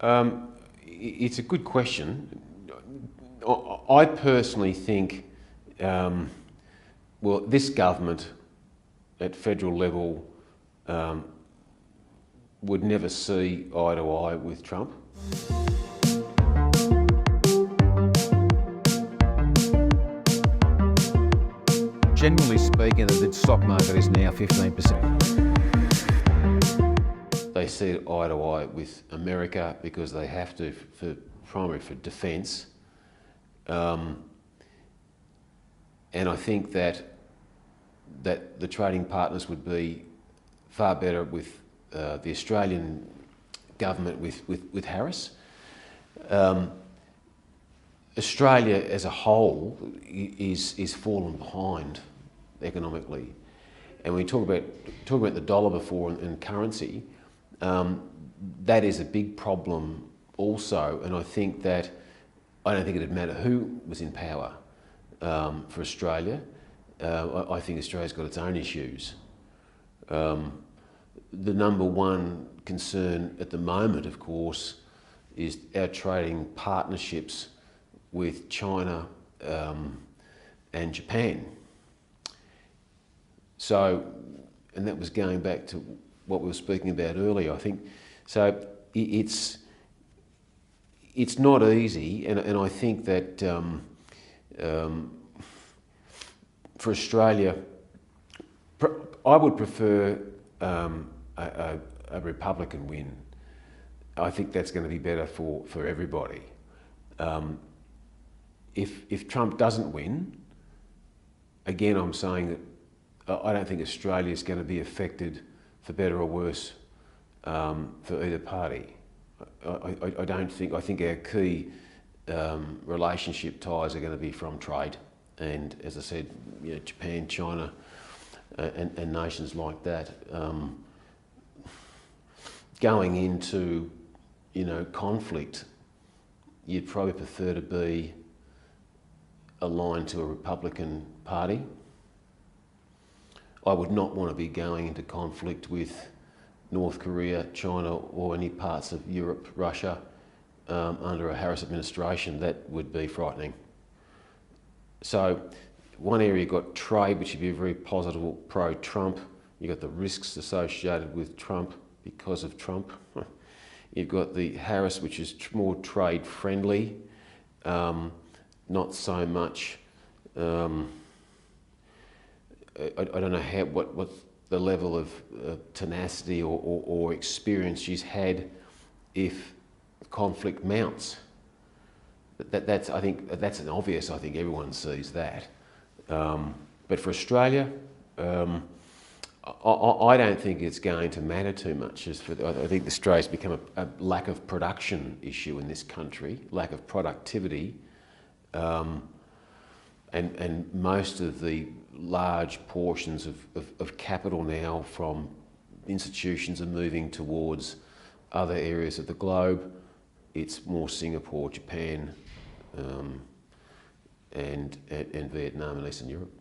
It's a good question. I personally think, well, this government at federal level would never see eye to eye with Trump. Generally speaking, the stock market is now 15%. They see it eye to eye with America because they have to, primarily for defence. And I think that the trading partners would be far better with the Australian government with Harris. Australia as a whole is fallen behind economically, and when we talk about the dollar before and currency, that is a big problem also. And I think that I don't think it'd matter who was in power for Australia. I think Australia's got its own issues. The number one concern at the moment, of course, is our trading partnerships with China and Japan. So, and that was going back to what we were speaking about earlier, I think. So it's not easy, and I think that for Australia, I would prefer a Republican win. I think that's going to be better for everybody. If Trump doesn't win, again, I'm saying that I don't think Australia is going to be affected for better or worse for either party. I don't think. I think our key relationship ties are going to be from trade, and as I said, you know, Japan, China, and nations like that. Going into, you know, conflict, you'd probably prefer to be aligned to a Republican Party. I would not want to be going into conflict with North Korea, China, or any parts of Europe, Russia, under a Harris administration. That would be frightening. So one area you've got trade, which would be very positive, pro-Trump. You've got the risks associated with Trump because of Trump. You've got the Harris, which is more trade-friendly, not so much. I don't know what the level of tenacity or experience she's had if conflict mounts. That's I think that's an obvious. I think everyone sees that. But for Australia, I don't think it's going to matter too much. I think Australia's become a lack of production issue in this country, lack of productivity. And most of the large portions of capital now from institutions are moving towards other areas of the globe. It's more Singapore, Japan, and Vietnam and Eastern Europe.